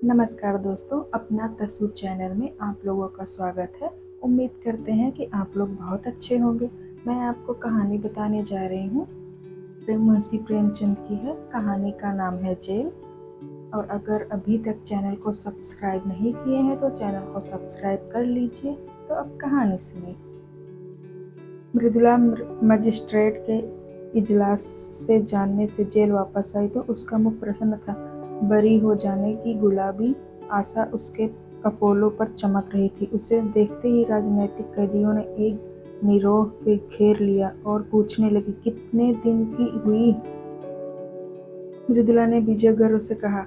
नमस्कार दोस्तों, अपना तस्वीर चैनल में आप लोगों का स्वागत है। उम्मीद करते हैं कि आप लोग बहुत अच्छे होंगे। मैं आपको कहानी बताने जा रही हूँ। मुंशी प्रेमचंद की है। कहानी का नाम है जेल। और अगर अभी तक चैनल को सब्सक्राइब नहीं किए हैं तो चैनल को सब्सक्राइब कर लीजिए। तो अब कहानी सुनिए। मृदुला मजिस्ट्रेट के इजलास से जानने से जेल वापस आई तो उसका मुख प्रसन्न था। बरी हो जाने की गुलाबी आशा उसके कपोलों पर चमक रही थी। उसे देखते ही राजनैतिक कैदियों ने एक निरोह के घेर लिया और पूछने लगी, कितने दिन की हुई? मृदुला ने विजय गर्व से कहा,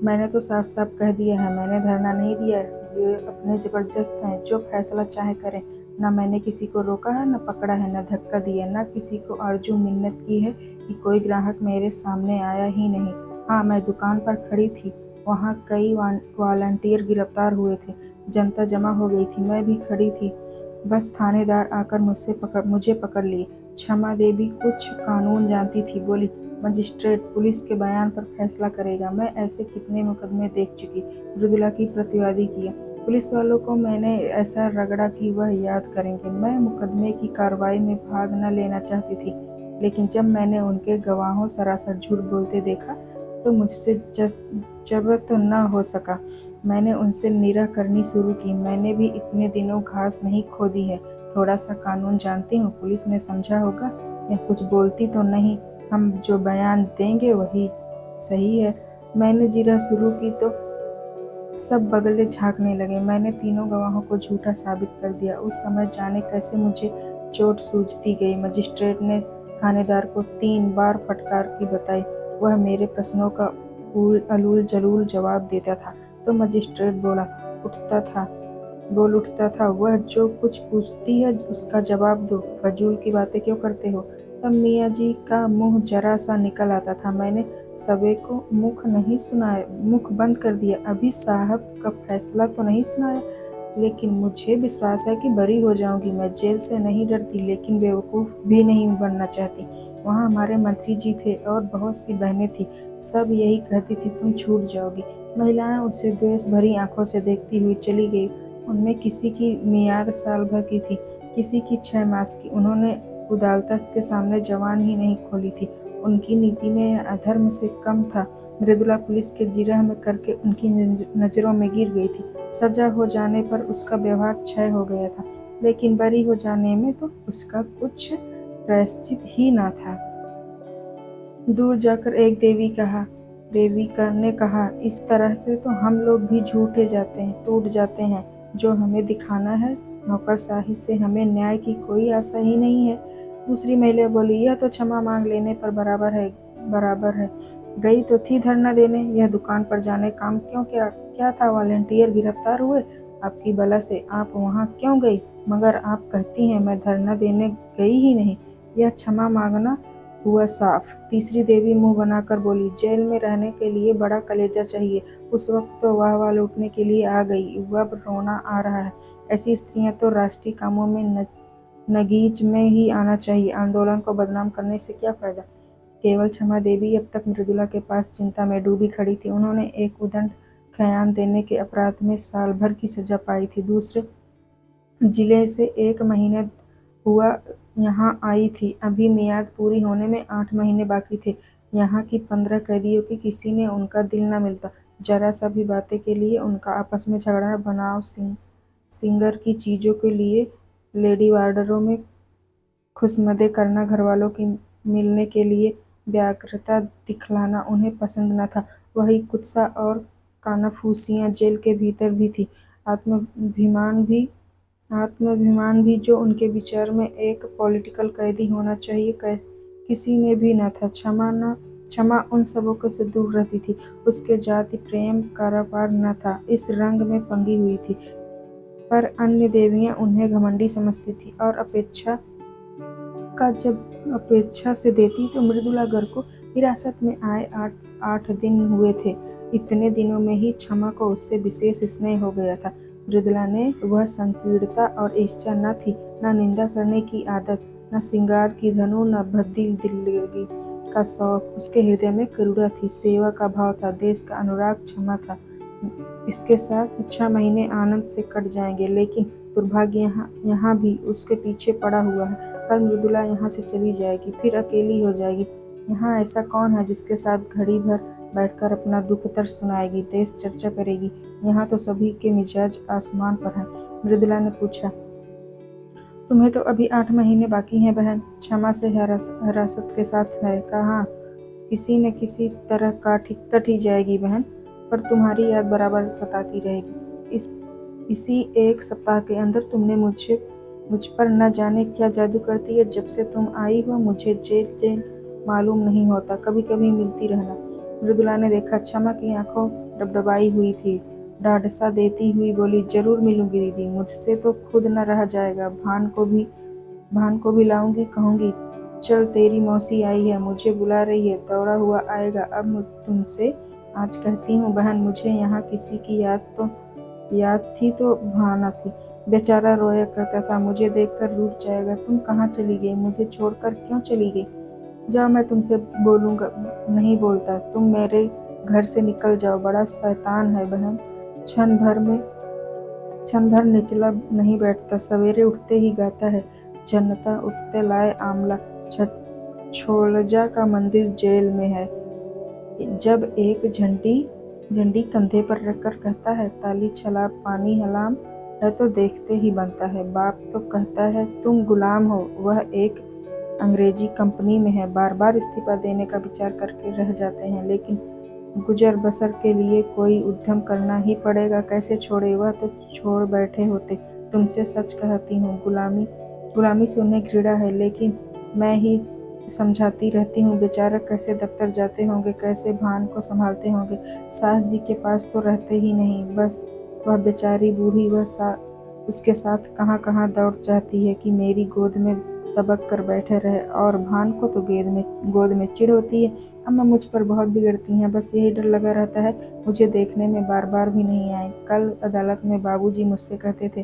मैंने तो साफ साफ कह दिया है, मैंने धरना नहीं दिया। ये अपने जबरदस्त हैं, जो फैसला चाहे करें। न मैंने किसी को रोका है, न पकड़ा है, न धक्का दिया, न किसी को आरजू मिन्नत की है कि कोई ग्राहक मेरे सामने आया ही नहीं। हाँ, मैं दुकान पर खड़ी थी, वहाँ कई वॉलंटियर गिरफ्तार हुए थे, जनता जमा हो गई थी, मैं भी खड़ी थी। बस थानेदार आकर मुझे पकड़ लिए। क्षमा देवी कुछ कानून जानती थी, बोली, मजिस्ट्रेट पुलिस के बयान पर फैसला करेगा। मैं ऐसे कितने मुकदमे देख चुकी। मृदुला की प्रतिवादी किया। पुलिस वालों को मैंने ऐसा रगड़ा कि वह याद करेंगे। मैं मुकदमे की कार्रवाई में भाग न लेना चाहती थी, लेकिन जब मैंने उनके गवाहों सरासर झूठ बोलते देखा तो मुझसे जब्त न हो सका। मैंने उनसे निरह करनी शुरू की। मैंने भी इतने दिनों घास नहीं खोदी है, थोड़ा सा कानून जानती हूँ। पुलिस ने समझा होगा या कुछ बोलती तो नहीं, हम जो बयान देंगे वही सही है। मैंने जिरह शुरू की तो सब बगले झांकने लगे। मैंने तीनों गवाहों को झूठा साबित कर दिया। उस समय जाने कैसे मुझे चोट सूझती गई। मजिस्ट्रेट ने थानेदार को 3 बार फटकार की बताई। वह मेरे प्रश्नों का अलूल जलूल जवाब देता था तो मजिस्ट्रेट बोल उठता था, वह जो कुछ पूछती है उसका जवाब दो, फजूल की बातें क्यों करते हो। तब मियाँ जी का मुंह जरा सा निकल आता था। मैंने सबे को मुख बंद कर दिया। अभी साहब का फैसला तो नहीं सुनाया, लेकिन मुझे विश्वास है कि बरी हो जाऊंगी। मैं जेल से नहीं डरती, लेकिन बेवकूफ भी नहीं बनना चाहती। वहाँ हमारे मंत्री जी थे और बहुत सी बहनें थी, सब यही कहती थी, तुम छूट जाओगी। महिलाएं उसे द्वेष भरी आंखों से देखती हुई चली गई। उनमें किसी की मियाद साल भर की थी, किसी की 6 मास की। उन्होंने अदालत के सामने जबान ही नहीं खोली थी। उनकी नीति में अधर्म से कम था। मृदुला पुलिस के जिरह में करके उनकी नजरों में गिर गई थी। सजा हो जाने पर उसका व्यवहार क्षय हो गया था, लेकिन बरी हो जाने में तो उसका कुछ प्रायश्चित ही न था। दूर जाकर एक देविका ने कहा, इस तरह से तो हम लोग भी टूट जाते हैं। जो हमें दिखाना है, नौकरशाही से हमें न्याय की कोई आशा ही नहीं है। दूसरी महिला बोली, यह तो क्षमा मांग लेने पर बराबर है। गई तो थी धरना देने, यह दुकान पर जाने काम क्यों? क्या था, वॉलंटियर गिरफ्तार हुए आपकी बला से, आप वहाँ क्यों गई? मगर आप कहती हैं मैं धरना देने गई ही नहीं। यह क्षमा मांगना हुआ साफ। तीसरी देवी मुंह बनाकर बोली, जेल में रहने के लिए बड़ा कलेजा चाहिए। उस वक्त तो वाह लूटने के लिए आ गई, अब रोना आ रहा है। ऐसी स्त्रियां तो राष्ट्रीय कामों में नगीच में ही आना चाहिए। आंदोलन को बदनाम करने से क्या फायदा। केवल क्षमा देवी अब तक मृदुला के पास चिंता में डूबी खड़ी थी। उन्होंने एक उद्दंड खयान देने के अपराध में साल भर की सजा पाई थी। दूसरे जिले से 1 महीने हुआ यहाँ आई थी। अभी मियाद पूरी होने में 8 महीने बाकी थे। यहाँ की 15 कैदियों की किसी ने उनका दिल न मिलता। जरा सा भी बातें के लिए उनका आपस में झगड़ा, बनाव, सिंगर की चीजों के लिए लेडी वार्डरों में खुशमदे करना, घरवालों की मिलने के लिए व्यग्रता दिखलाना उन्हें पसंद न था। वही कुत्सा और कानाफूसियां जेल के भीतर भी थी। आत्माभिमान भी जो उनके विचार में एक पॉलिटिकल कैदी होना चाहिए, किसी में भी न था। क्षमा उन सबों से दूर रहती थी। उसके जाति प्रेम कारोबार न था, इस रंग में पंगी हुई थी। पर अन्य देवियां उन्हें घमंडी समझती थी और अपेक्षा से देती तो मृदुला घर को हिरासत में आए 8 दिन हुए थे। इतने दिनों में ही क्षमा को उससे विशेष स्नेह हो गया था। मृदुला ने वह संकीर्णता और ईर्ष्या न थी, न निंदा करने की आदत, न श्रृंगार की धनु, न भद्दी दिल्लगी का शौक। उसके हृदय में करुणा थी, सेवा का भाव था, देश का अनुराग क्षमा था। इसके साथ 6 महीने आनंद से कट जाएंगे, लेकिन दुर्भाग्य यहाँ भी उसके पीछे पड़ा हुआ है। कल मृदुला यहाँ से चली जाएगी, फिर अकेली हो जाएगी। यहाँ ऐसा कौन है जिसके साथ घड़ी भर बैठकर अपना दुख दर्द सुनाएगी, देश चर्चा करेगी। यहाँ तो सभी के मिजाज आसमान पर हैं। मृदुला ने पूछा, तुम्हें तो अभी 8 महीने बाकी हैं बहन। क्षमा से हिरासत के साथ है, कहा किसी न किसी तरह कट ही जाएगी बहन, पर तुम्हारी याद बराबर सताती रहेगी। इसी 1 सप्ताह के अंदर तुमने मुझ पर न जाने क्या जादू कर दिया। जब से तुम आई हो मुझे जेल मालूम नहीं होता। कभी कभी मिलती रहना। मृदुला ने देखा क्षमा की आंखों डबडबाई हुई थी। ढाढ़सा देती हुई बोली, जरूर मिलूंगी दीदी, मुझसे तो खुद न रहा जाएगा। भान को भी लाऊंगी, कहूंगी चल तेरी मौसी आई है, मुझे बुला रही है, दौड़ा हुआ आएगा। अब तुमसे आज कहती हूँ बहन, मुझे यहाँ किसी की याद थी तो भाना थी। बेचारा रोया करता था, मुझे देखकर रूठ जाएगा। तुम कहाँ चली गई, मुझे छोड़कर क्यों चली गई? जाओ, मैं तुमसे बोलूंगा। नहीं बोलता, तुम मेरे घर से निकल जाओ, बड़ा शैतान है बहन। क्षण भर निचला नहीं बैठता, सवेरे उठते ही गाता है, जन्नता उठते लाए आमला, छोलजा का मंदिर जेल में है। जब एक झंडी कंधे पर रखकर कहता है, ताली छलाप पानी हलाम है तो देखते ही बनता है। बाप तो कहता है तुम गुलाम हो, वह एक अंग्रेजी कंपनी में है। बार बार इस्तीफा देने का विचार करके रह जाते हैं, लेकिन गुजर बसर के लिए कोई उद्यम करना ही पड़ेगा। कैसे छोड़े, वह तो छोड़ बैठे होते। तुमसे सच कहती हूँ, गुलामी से उन्हें घृणा है, लेकिन मैं ही समझाती रहती हूँ। बेचारा कैसे दफ्तर जाते होंगे, कैसे भान को संभालते होंगे। सास जी के पास तो रहते ही नहीं, बस वह बेचारी बूढ़ी उसके साथ कहाँ कहाँ दौड़ जाती है कि मेरी गोद में दबक कर बैठे रहे। और भान को तो गोद में चिढ़ होती है। अम्मा मुझ पर बहुत बिगड़ती हैं, बस यही डर लगा रहता है मुझे देखने में बार बार भी नहीं आए। कल अदालत में बाबूजी मुझसे कहते थे,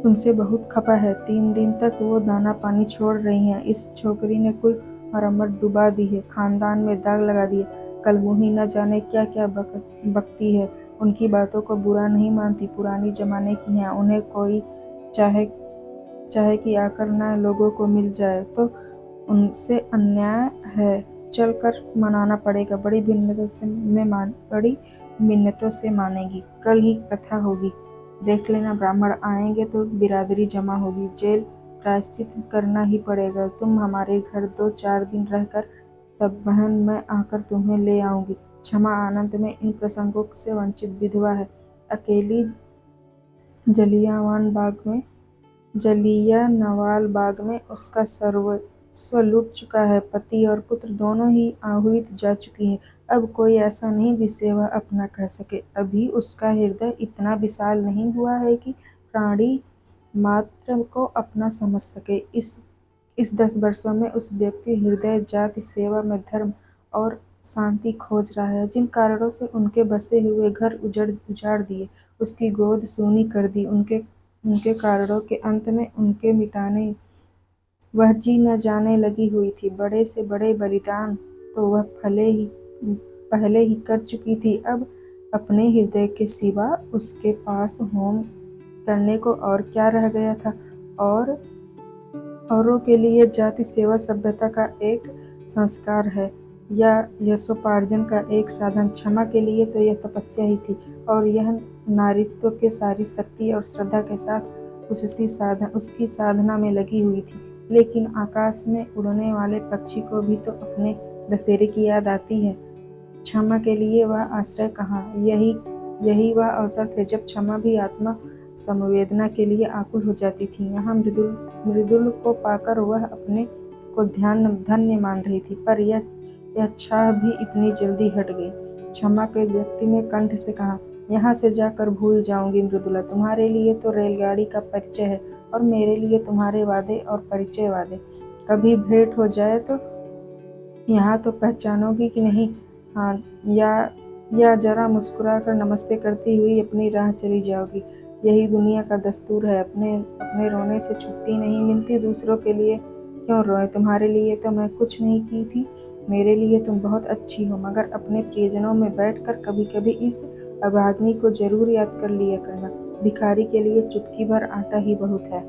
तुमसे बहुत खपा है। 3 दिन तक वो दाना पानी छोड़ रही हैं। इस छोकरी ने कुल मरम्मत डुबा दी है, खानदान में दाग लगा दिए। कल मुही न जाने क्या क्या बकती है। उनकी बातों को बुरा नहीं मानती, पुरानी जमाने की हैं। उन्हें कोई चाहे कि आकर न लोगों को मिल जाए तो उनसे अन्याय है। चल कर मनाना पड़ेगा। बड़ी मिन्नतों से मानेगी। कल ही कथा होगी, देख लेना। ब्राह्मण आएंगे तो बिरादरी जमा होगी। जेल प्रायश्चित करना ही पड़ेगा। तुम हमारे घर 2-4 दिन रहकर तब बहन मैं आकर तुम्हें ले आऊंगी। क्षमा आनंद में इन प्रसंगों से वंचित विधवा है। अकेली जलियांवाला बाग में उसका सर्वस्व लुट चुका है। पति और पुत्र दोनों ही आहूत जा चुकी है। अब कोई ऐसा नहीं जिसे वह अपना कह सके। अभी उसका हृदय इतना विशाल नहीं हुआ है कि प्राणी मात्र को अपना समझ सके। इस 10 वर्षों में उस व्यक्ति हृदय जाति सेवा में धर्म और शांति खोज रहा है। जिन कारणों से उनके बसे हुए घर उजाड़ दिए, उसकी गोद सूनी कर दी, उनके कारणों के अंत में उनके मिटाने वह जी न जाने लगी हुई थी। बड़े से बड़े बलिदान तो वह पहले ही कर चुकी थी। अब अपने हृदय के सिवा उसके पास होम करने को और क्या रह गया था? और औरों के लिए जाति सेवा सभ्यता का एक संस्कार है या यशोपार्जन का एक साधन? क्षमा के लिए तो यह तपस्या ही थी, और यह नारीत्व के सारी शक्ति और श्रद्धा के साथ उसकी साधना में लगी हुई थी। लेकिन आकाश में उड़ने वाले पक्षी को भी तो अपने बसेरे की याद आती है। क्षमा के लिए वह आश्रय कहाँ? यही वह अवसर थे जब क्षमा भी आत्मा संवेदना के लिए आकुल हो जाती थी। यहाँ मृदुल को पाकर वह अपने को धन्य मान रही थी, पर यह छाह भी इतनी जल्दी हट गई। क्षमा के व्यक्ति ने कंठ से कहा, यहाँ से जाकर भूल जाऊंगी मृदुला। तुम्हारे लिए तो रेलगाड़ी का परिचय है और मेरे लिए तुम्हारे वादे और परिचय वादे। कभी भेंट हो जाए तो यहाँ तो पहचानोगी कि नहीं? हाँ, या जरा मुस्कुरा कर नमस्ते करती हुई अपनी राह चली जाओगी। यही दुनिया का दस्तूर है। अपने रोने से छुट्टी नहीं मिलती। दूसरों के लिए क्यों रोए? तुम्हारे लिए तो मैं कुछ नहीं की थी। मेरे लिए तुम बहुत अच्छी हो, मगर अपने प्रियजनों में बैठकर कभी कभी इस अभाग्नि को जरूर याद कर लिया करना। भिखारी के लिए चुटकी भर आटा ही बहुत है।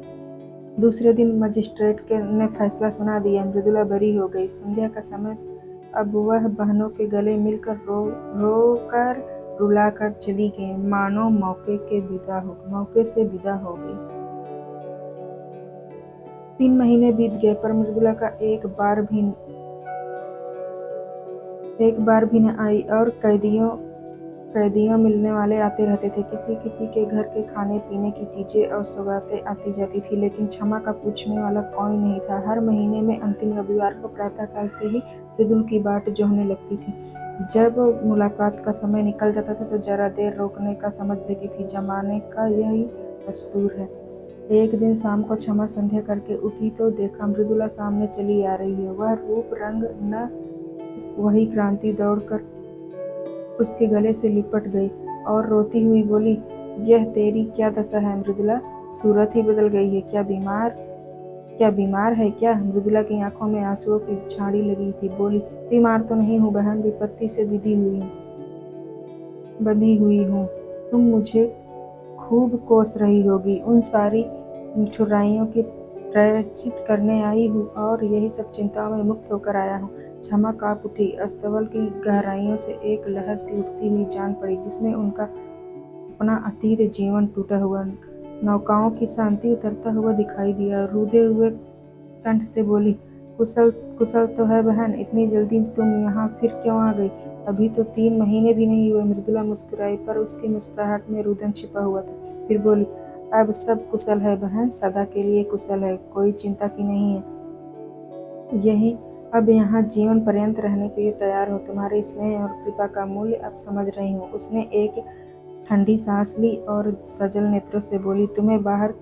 दूसरे दिन मजिस्ट्रेट ने फैसला सुना दिया। मृदुला बरी हो गई। संध्या का समय अब वह बहनों के गले मिलकर रो रुलाकर चली गई, मानो मौके से विदा हो गई। 3 महीने बीत गए पर मृदुला का एक बार भी न आई और कैदियों मिलने वाले आते रहते थे। किसी किसी के घर के खाने पीने की चीजें और सौगातें आती जाती थी, लेकिन क्षमा का पूछने वाला कोई नहीं था। हर महीने में अंतिम रविवार को प्रातःकाल से ही मृदुल की बाट जोहने लगती थी। जब मुलाकात का समय निकल जाता था तो जरा देर रोकने का समझ लेती थी। जमाने का यही दस्तूर है। एक दिन शाम को क्षमा संध्या करके उठी तो देखा मृदुला सामने चली आ रही है। वह रूप रंग न वही क्रांति दौड़कर उसके गले से लिपट गई और रोती हुई बोली, यह तेरी क्या दशा है मृदुला? सूरत ही बदल गई है। क्या बीमार है क्या? मृदुला की आंखों में आंसुओं की झाड़ी लगी थी। बोली, बीमार तो नहीं हूँ बहन, विपत्ति से बंधी हुई हूँ। तुम मुझे खूब कोस रही होगी। उन सारी ठुर्राइयों की प्रायश्चित करने आई हूँ और यही सब चिंताओं में मुक्त होकर आया हूँ। क्षमा काँप उठी। अस्तबल की गहराइयों से एक लहर सी उठती हुई जान पड़ी, जिसमें उनका अपना अतीत जीवन टूटा हुआ नौकाओं की शांति उतरता हुआ दिखाई दिया। रूधे हुए कंठ से बोली, कुशल तो है बहन? इतनी जल्दी तुम यहाँ फिर क्यों आ गई? अभी तो 3 महीने भी नहीं हुए। मृदुला मुस्कुराई, पर उसकी मुस्कुराहट में रुदन छिपा हुआ था। फिर बोली, अब सब कुशल है बहन, सदा के लिए कुशल है, कोई चिंता की नहीं है। यही अब यहाँ जीवन पर्यंत रहने के लिए तैयार हो। तुम्हारे स्नेह और कृपा का मूल्य अब समझ रही हूँ। उसने एक ठंडी सांस ली और सजल नेत्रों से बोली, तुम्हें बाहर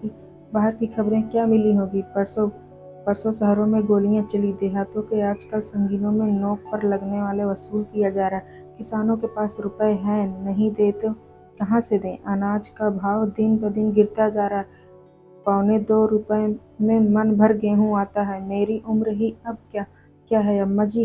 की खबरें क्या मिली होगी? परसों शहरों में गोलियां चली। देहातों के आजकल संगीनों में नोक पर लगने वाले वसूल किया जा रहा है। किसानों के पास रुपए हैं, नहीं दे तो कहाँ से दें? अनाज का भाव दिन ब दिन गिरता जा रहा है। 1.25 रुपए में मन भर गेहूं आता है। मेरी उम्र ही अब क्या है अम्मा जी?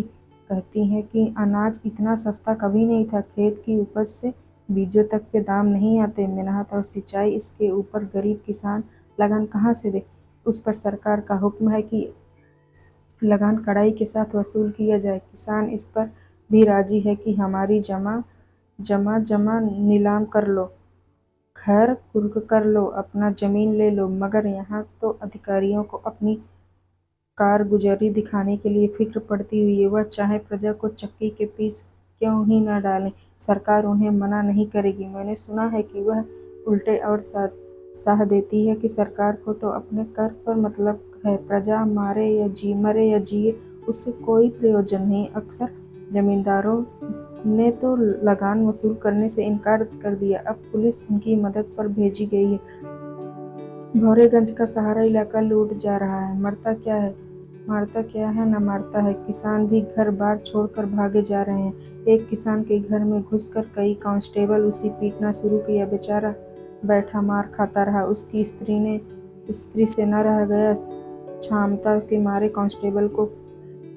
कहती हैं कि अनाज इतना सस्ता कभी नहीं था। खेत की उपज से बीजों तक के दाम नहीं आते। मेहनत और सिंचाई, इसके ऊपर गरीब किसान लगान कहाँ से दे? उस पर सरकार का हुक्म है कि लगान कड़ाई के साथ वसूल किया जाए। किसान इस पर भी राजी है कि हमारी जमा नीलाम कर लो, घर कुर्क कर लो, अपना जमीन ले लो। मगर यहाँ तो अधिकारियों को अपनी कारगुजारी दिखाने के लिए फिक्र पड़ती हुई है। वह चाहे प्रजा को चक्की के पीस क्यों ही न डालें, सरकार उन्हें मना नहीं करेगी। मैंने सुना है कि वह उल्टे और साह देती है कि सरकार को तो अपने कर पर मतलब है, प्रजा मरे या जिए उससे कोई प्रयोजन नहीं। अक्सर जमींदारों ने तो लगान वसूल करने से इनकार कर दिया। अब पुलिस उनकी मदद पर भेजी गई है। भौरेगंज का सारा इलाका लूट जा रहा है। मारता क्या है न मारता है। किसान भी घर बार छोड़कर भागे जा रहे हैं। एक किसान के घर में घुसकर कई कांस्टेबल उसे पीटना शुरू किया। बेचारा बैठा मार खाता रहा। उसकी स्त्री से न रह गया। क्षमता के मारे कांस्टेबल को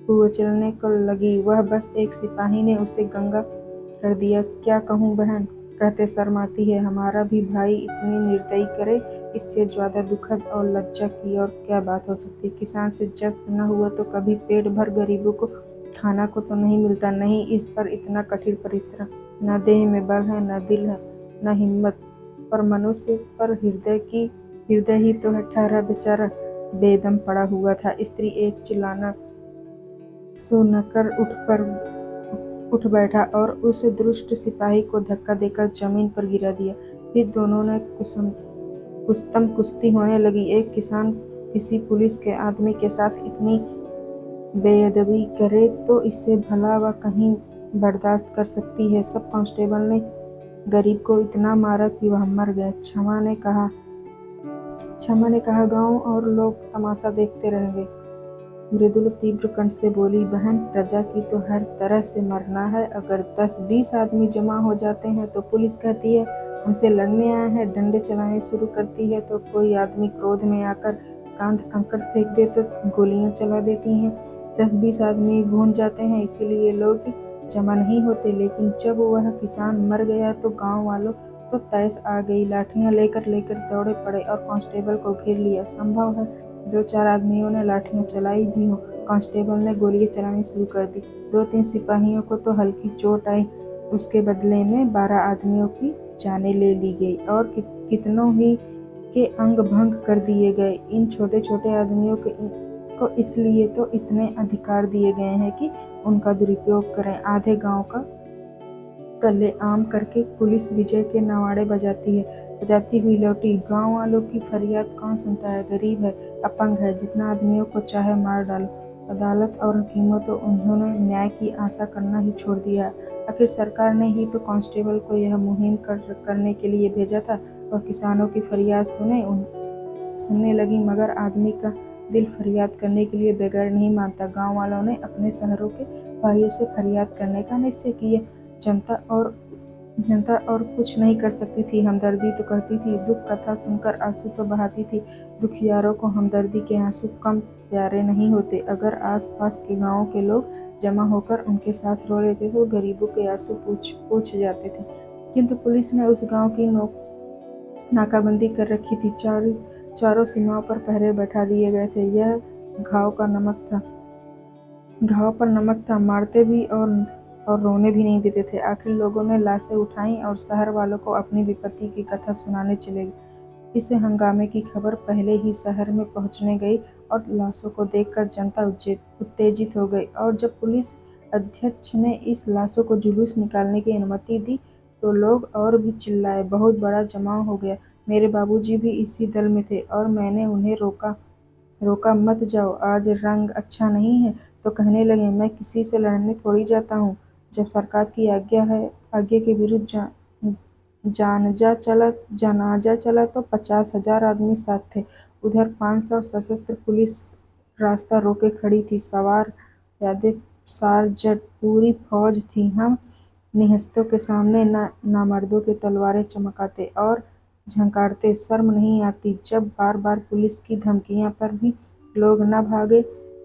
कुचलने को लगी। वह बस एक सिपाही ने उसे गंगा कर दिया। क्या कहूँ बहन, कहते शर्माती है। हमारा भी भाई इतनी निर्दयी करे, इससे ज्यादा दुखद और लज्जा की और क्या बात हो सकती। किसान से जब न हुआ तो कभी पेट भर गरीबों को खाना को तो नहीं मिलता। नहीं इस पर इतना कठिन परिश्रम। न देह में बल है, न दिल है, न हिम्मत। पर मनुष्य पर हृदय ही तो है। ठहरा, बेचारा बेदम पड़ा हुआ था। स्त्री एक चिल्लाना सुनकर उठ बैठा और उस दुष्ट सिपाही को धक्का देकर जमीन पर गिरा दिया। फिर दोनों ने कुस्तम कुश्ती होने लगी। एक किसान किसी पुलिस के आदमी के साथ इतनी बेअदबी करे तो इससे भला वह कहीं बर्दाश्त कर सकती है। सब कांस्टेबल ने गरीब को इतना मारा कि वह मर गया। क्षमा ने कहा गांव और लोग तमाशा देखते रहेंगे। मृदुल तीव्र कंठ से बोली, बहन, प्रजा की तो हर तरह से मरना है। अगर 10-20 आदमी जमा हो जाते हैं तो पुलिस कहती है हमसे लड़ने आए हैं, डंडे चलाने शुरू करती है। तो कोई आदमी क्रोध में आकर कांध कंकड़ फेंक दे तो गोलियां चला देती हैं। 10-20 आदमी भून जाते हैं, इसीलिए लोग जमा नहीं होते। लेकिन जब वह किसान मर गया तो गांव वालों तो तैस आ गई। लाठियां लेकर लेकर दौड़े पड़े और कांस्टेबल को घेर लिया। संभव है 2-4 आदमियों ने लाठियां चलाई भी हो। कांस्टेबल ने गोलियां चलानी शुरू कर दी। 2-3 सिपाहियों को तो हल्की चोट आई। उसके बदले में 12 आदमियों की जानें ले ली गई और कितनों ही के अंग भंग कर दिए गए। इन छोटे छोटे आदमियों को इसलिए तो इतने अधिकार दिए गए हैं कि उनका दुरुपयोग करें। आधे गांव का कत्लेआम करके पुलिस विजय के नगाड़े बजाती हुई लौटी। गांव वालों की फरियाद कौन सुनता है? गरीब है, अपंग है, जितना आदमियों को चाहे मार डालो। अदालत और हकीमों तो उन्होंने न्याय की आशा करना ही छोड़ दिया। आखिर सरकार ने ही तो कांस्टेबल को यह मुहिम करने के लिए भेजा था। वह किसानों की फरियाद सुनने लगी, मगर आदमी का दिल फरियाद करने के लिए बगैर नहीं मानता। गांव वालों ने अपने शहरों के भाइयों से फरियाद करने का निश्चय किया। जनता और कुछ नहीं कर सकती थी, हमदर्दी तो करती थी। दुख कथा सुनकर आंसू तो बहाती थी। दुखियारों को हमदर्दी के आंसू कम प्यारे नहीं होते। अगर आस पास के गांवों के लोग जमा होकर उनके साथ रो लेते तो गरीबों के आंसू पूछ जाते थे। किंतु पुलिस ने उस गांव की नाकाबंदी कर रखी थी। चारों सीमाओं पर पहरे बैठा दिए गए थे। यह घाव पर नमक था। मारते भी और रोने भी नहीं देते थे। आखिर लोगों ने लाशें उठाई और शहर वालों को अपनी विपत्ति की कथा सुनाने चले गए। इस हंगामे की खबर पहले ही शहर में पहुंचने गई और लाशों को देखकर जनता उत्तेजित हो गई। और जब पुलिस अध्यक्ष ने इस लाशों को जुलूस निकालने की अनुमति दी तो लोग और भी चिल्लाए। बहुत बड़ा जमाव हो गया। मेरे बाबूजी भी इसी दल में थे और मैंने उन्हें रोका, मत जाओ, आज रंग अच्छा नहीं है। तो कहने लगे, मैं किसी से लड़ने थोड़ी जाता हूँ। जब सरकार की आज्ञा के विरुद्ध जनाजा चला तो 50,000 आदमी साथ थे। उधर 500 सशस्त्र पुलिस रास्ता रोके खड़ी थी। सवार, प्यादे, सारजट, पूरी फौज थी। हम निहस्तों के सामने नामर्दों के तलवारें चमकाते और झंकारते। शर्म नहीं आती? जब बार बार पुलिस की धमकियों पर भी लोग न भागे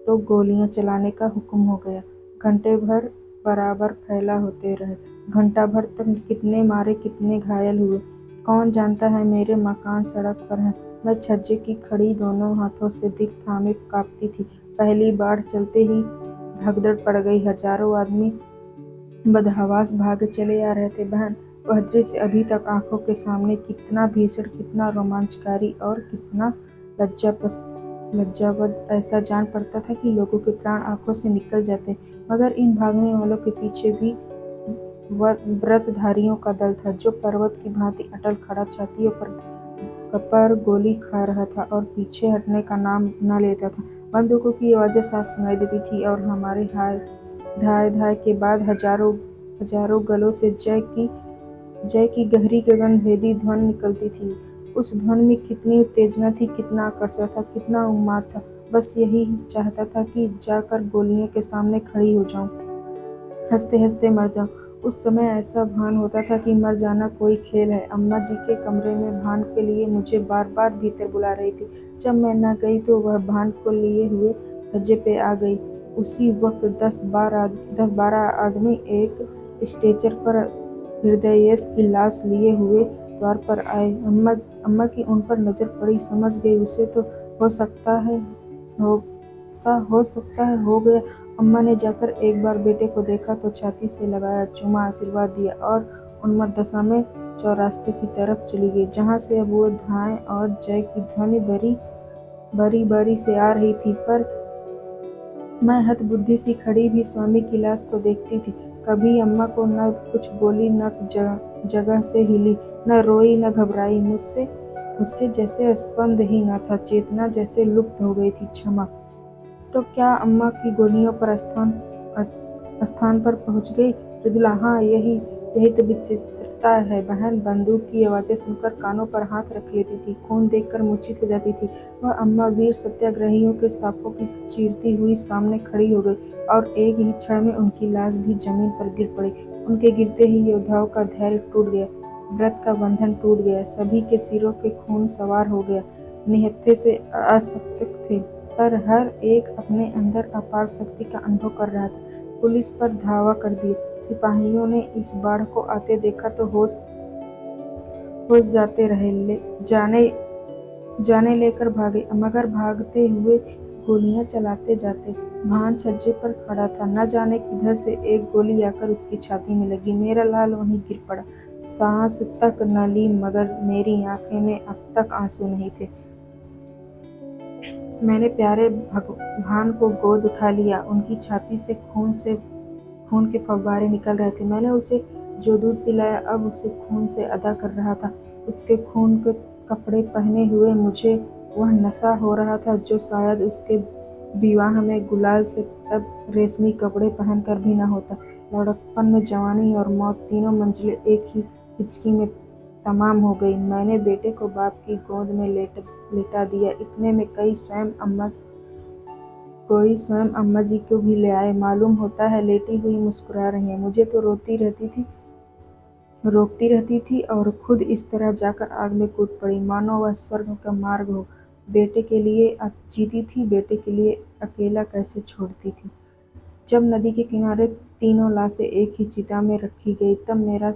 तो गोलियां चलाने का हुक्म हो गया। घंटे भर बराबर फैला होते रहे। घंटा भर तक कितने मारे, कितने घायल हुए, कौन जानता है। मेरे मकान सड़क पर है। मैं छज्जे की खड़ी दोनों हाथों से दिल थामे कांपती थी। पहली बाढ़ चलते ही भगदड़ पड़ गई। हजारों आदमी बदहवास भागे चले आ रहे थे। बहन, वह दृश्य अभी तक आंखों के सामने, कितना भीषण, कितना रोमांचकारी और कितना लज्जावद। ऐसा जान पड़ता था कि लोगों के प्राण आंखों से निकल जाते। मगर इन भागने वालों के पीछे भी व्रतधारियों का दल था, जो पर्वत की भांति अटल खड़ा, छातियों पर गोली खा रहा था और पीछे हटने का नाम न लेता था। बंदूकों की आवाजें साफ सुनाई देती थी और हमारे धाय के बाद हजारों गलों से जय की गहरी गगनभेदी ध्वनि निकलती थी। उस ध्वनि में कितनी उत्तेजना थी, कितना आकर्षण था, कितना उन्माद था। बस यही चाहता था कि जाकर गोलियों के सामने खड़ी हो जाऊं, हंसते हंसते मर जाऊं। उस समय ऐसा भान होता था कि मर जाना कोई खेल है। अम्मा जी के कमरे में भान के लिए मुझे बार बार भीतर बुला रही थी। जब मैं न गई तो वह भान को लिए हुए छज्जे पे आ गई। उसी वक्त 10-12 आदमी एक स्ट्रेचर पर हृदयेश की लाश लिए हुए द्वार पर आए। अम्मा की उन पर नजर पड़ी। समझ गई उसे तो हो सकता है हो गया। अम्मा ने जाकर एक बार बेटे को देखा तो छाती से लगाया, चूमा, आशीर्वाद दिया और उन्मत्त दशा में चौरास्ते की तरफ चली गई, जहाँ से अब वो धाय और जय की ध्वनि बरी से आ रही थी। पर मैं हतबुद्धि सी खड़ी भी स्वामी की लाश को देखती थी। कभी अम्मा को न कुछ बोली, न जगह से हिली, न रोई, न घबराई। मुझसे जैसे स्पंद ही न था। चेतना जैसे लुप्त हो गई थी। क्षमा तो क्या अम्मा की गोलियों पर स्थान पर पहुंच गई? मृदुला, हाँ, यही तो विचित्रता है बहन। बंदूक की आवाजें सुनकर कानों पर हाथ रख लेती थी। खून देखकर मूर्छित हो जाती थी। वह अम्मा वीर सत्याग्रहियों के साफों की चीरती हुई सामने खड़ी हो गई और एक ही क्षण में उनकी लाश भी जमीन पर गिर पड़ी। उनके गिरते ही योद्धाओं का धैर्य टूट गया, व्रत का बंधन टूट गया। सभी के सिरों पे खून सवार हो गया। निहत्थे थे, असक्त थे, पर हर एक अपने अंदर अपार शक्ति का अनुभव कर रहा था। पुलिस पर धावा कर दिया। सिपाहियों ने इस बाढ़ को आते देखा तो होश होश जाते रहे, जाने लेकर भागे, मगर भागते हुए गोलियां चलाते जाते। भान छज्जे पर खड़ा था, न जाने किधर से एक गोली आकर उसकी छाती में लगी। मेरा लाल वहीं गिर पड़ा, सांस तक न ली, मगर मेरी आंखें में अब तक आंसू नहीं थे। मैंने प्यारे भान को गोद उठा लिया। उनकी छाती से खून के फव्वारे निकल रहे थे। मैंने उसे जो दूध पिलाया अब उसे खून से अदा कर रहा था। उसके खून के कपड़े पहने हुए मुझे वह नशा हो रहा था जो शायद उसके विवाह में गुलाल से तब रेशमी कपड़े पहनकर भी न होता। लड़कपन में जवानी और मौत, तीनों मंजिलें एक ही हिचकी में तमाम हो गई। मैंने बेटे को बाप की गोद में लेटा दिया। इतने में कोई स्वयं अम्मा जी को भी ले आए। मालूम होता है लेटी हुई मुस्कुरा रही हैं। मुझे तो रोकती रहती थी और खुद इस तरह जाकर आग में कूद पड़ी, मानो वह स्वर्ग का मार्ग हो। बेटे के लिए जीती थी, बेटे के लिए अकेला कैसे छोड़ती थी। जब नदी के किनारे तीनों लाशें एक ही चिता में रखी गई, तब मेरा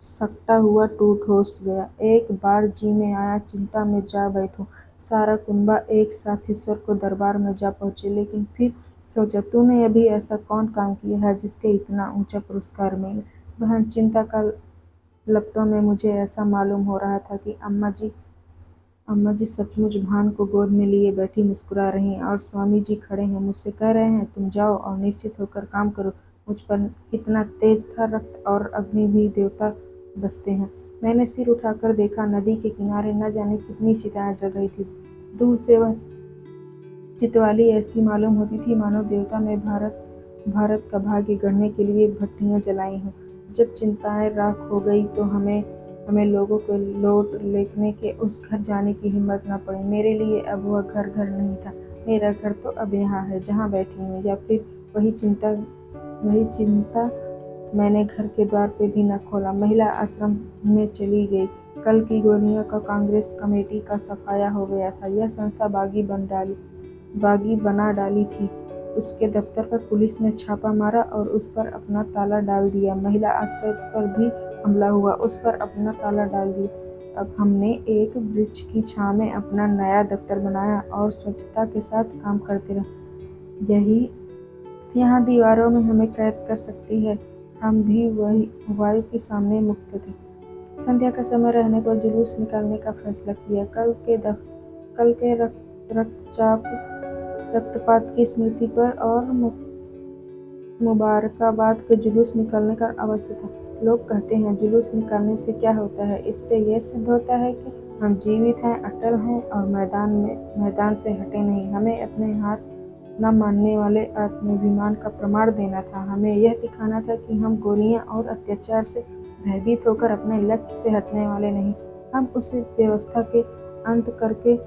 सकता हुआ टूट होश गया। एक बार जी में आया चिंता में जा बैठूं, सारा कुनबा एक साथ ईश्वर को दरबार में जा पहुंचे। लेकिन फिर सोचा, तूने अभी ऐसा कौन काम किया है जिसके इतना ऊंचा पुरस्कार मिले। बहन, चिंता का लपटों में मुझे ऐसा मालूम हो रहा था कि अम्मा जी सचमुच भान को गोद में लिए बैठी मुस्कुरा रही हैं और स्वामी जी खड़े हैं, मुझसे कह रहे हैं, तुम जाओ और निश्चित होकर काम करो। मुझ पर कितना तेज था रक्त, और अग्नि भी देवता बसते हैं। मैंने सिर उठाकर देखा, नदी के किनारे न जाने कितनी चिताएं जल रही थी। दूर से वह चितवाली ऐसी मालूम होती थी मानो देवता ने भारत का भाग्य गढ़ने के लिए भट्टियां जलाई हों। जब चिंताएं राख हो गई तो हमें लोगों को लौट लेने के उस घर जाने की हिम्मत न पड़ी। मेरे लिए अब वह घर नहीं था। मेरा घर तो अब यहाँ है जहाँ बैठी हूँ, या फिर वही चिंता। मैंने घर के द्वार पे भी न खोला, महिला आश्रम में चली गई। कल की गोलियों का कांग्रेस कमेटी का सफाया हो गया था। यह संस्था बागी बना डाली थी। उसके दफ्तर पर पुलिस ने छापा मारा और उस पर अपना ताला डाल दिया। महिला आश्रय पर भी हमला हुआ, उस पर अपना ताला डाल दिया। अब हमने एक वृक्ष की छांव में अपना नया दफ्तर बनाया और स्वच्छता के साथ काम करते रहे। यही यहाँ दीवारों में हमें कैद कर सकती है। हम भी वही वायु के सामने मुक्त थे। संध्या का समय रहने पर जुलूस निकालने का फैसला किया। कल के रक्तपात की स्मृति पर और मुबारकाबाद के जुलूस निकालने का अवश्य था। लोग कहते हैं जुलूस निकालने से क्या होता है। इससे यह सिद्ध होता है कि हम जीवित हैं, अटल हैं और मैदान से हटे नहीं। हमें अपने हार न मानने वाले आत्माभिमान का प्रमाण देना था। हमें यह दिखाना था कि हम गोलियां और अत्याचार से भयभीत होकर अपने लक्ष्य से हटने वाले नहीं। हम उस व्यवस्था के अंत करके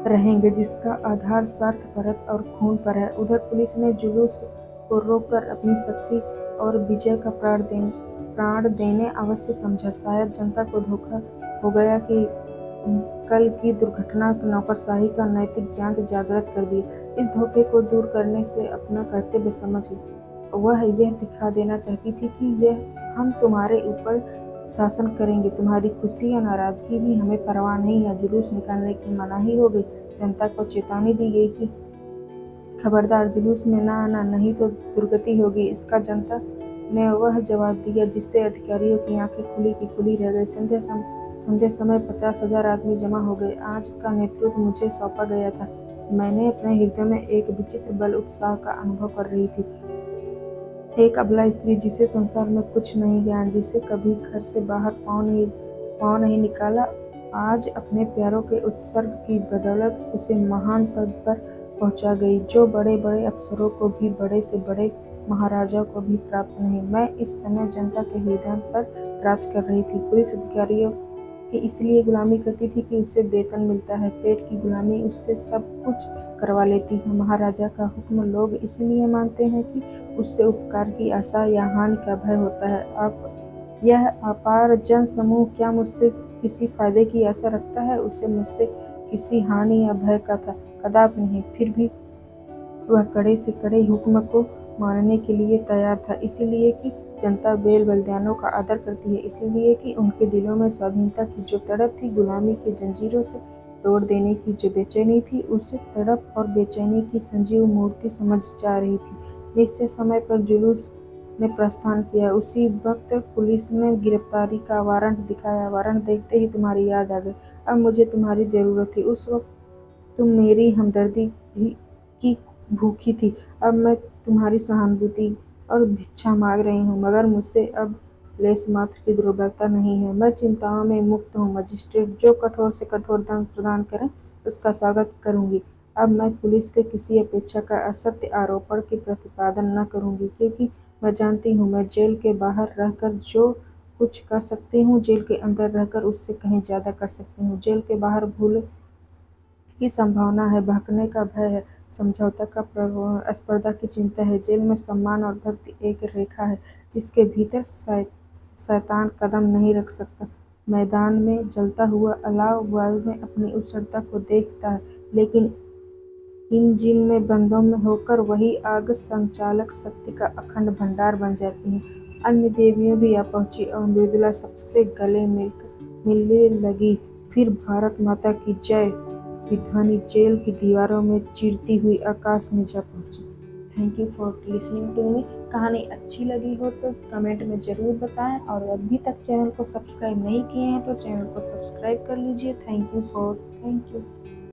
रहेंगे जिसका आधार स्वार्थपरत और खून पर है। उधर पुलिस ने जुलूस को रोककर अपनी शक्ति और विजय का प्राण देने अवश्य समझा। शायद जनता को धोखा हो गया कि कल की दुर्घटना नौकरशाही का नैतिक ज्ञान जागृत कर दिया। इस धोखे को दूर करने से अपना कर्तव्य समझ वह यह दिखा देना चाहती थी कि हम तुम्हारे ऊपर शासन करेंगे, तुम्हारी खुशी या नाराजगी भी हमें परवाह नहीं है। जुलूस निकालने की मनाही हो गई। जनता को चेतावनी दी गई कि खबरदार, जुलूस में न आना, नहीं तो दुर्गति होगी। इसका जनता ने वह जवाब दिया जिससे अधिकारियों की आंखें खुली की खुली रह गई। संध्या समय 50,000 आदमी जमा हो गए। आज का नेतृत्व मुझे सौंपा गया था। मैंने अपने हृदय में एक विचित्र बल उत्साह का अनुभव कर रही थी। एक अबला स्त्री जिसे संसार में कुछ नहीं ज्ञान, जिसे कभी घर से बाहर पाँव नहीं निकाला, आज अपने प्यारों के उत्सर्ग की बदौलत उसे महान पद पर पहुंचा गई, जो बड़े बड़े अफसरों को भी, बड़े से बड़े महाराजाओं को भी प्राप्त नहीं। मैं इस समय जनता के हृदय पर राज कर रही थी। पुलिस अधिकारियों की इसलिए गुलामी करती थी कि उससे वेतन मिलता है। पेट की गुलामी उससे सब कुछ करवा लेती है। महाराजा का हुक्म लोग इसलिए मानते हैं कि उससे उपकार की आशा या हानि का भय होता है। यह अपार जन समूह क्या मुझसे किसी फायदे की आशा रखता है? उसे मुझसे किसी हानि या भय का था? कदापि नहीं। फिर भी वह कड़े से कड़े हुक्म को मानने के लिए तैयार था, इसीलिए कि जनता बलिदानों का आदर करती है, इसीलिए कि उनके दिलों में स्वाधीनता की जो तड़प थी, गुलामी की जंजीरों से तोड़ देने की जो बेचैनी थी, उस तड़प और बेचैनी की संजीव मूर्ति समझ जा रही थी। निश्चित समय पर जुलूस ने प्रस्थान किया। उसी वक्त पुलिस ने गिरफ्तारी का वारंट दिखाया। वारंट देखते ही तुम्हारी याद आ गई। अब मुझे तुम्हारी जरूरत थी। उस वक्त तुम मेरी हमदर्दी की भूखी थी। अब मैं तुम्हारी सहानुभूति और भिक्षा मांग रही हूँ, मगर मुझसे अब लेस मात्र की दुर्बलता नहीं है। मैं चिंताओं में मुक्त हूँ। मजिस्ट्रेट जो कठोर से कठोर दंड प्रदान करें, उसका स्वागत करूंगी। अब मैं पुलिस के किसी अपेक्षा का असत्य आरोपण के प्रतिपादन न करूंगी, क्योंकि मैं जानती हूँ मैं जेल के बाहर रहकर जो कुछ कर सकती हूँ, जेल के अंदर रहकर उससे कहीं ज्यादा कर सकती हूँ। जेल के बाहर भूल की संभावना है, बहकने का भय है, समझौता का स्पर्धा की चिंता है। जेल में सम्मान और भक्ति एक रेखा है, जिसके भीतर शैतान कदम नहीं रख सकता। मैदान में जलता हुआ अलाव वायु में अपनी उत्सुकता को देखता है, लेकिन इंजन में बंदों में होकर वही आग संचालक शक्ति का अखंड भंडार बन जाती है। अन्य देवियां भी आ पहुंची और मृदुला सबसे गले मिलने लगी। फिर भारत माता की जय की ध्वनि जेल की दीवारों में चिरती हुई आकाश में जा पहुंची। Thank you for listening to me. कहानी अच्छी लगी हो तो कमेंट में जरूर बताएं, और अभी तक चैनल को सब्सक्राइब नहीं किए हैं तो चैनल को सब्सक्राइब कर लीजिए। Thank you.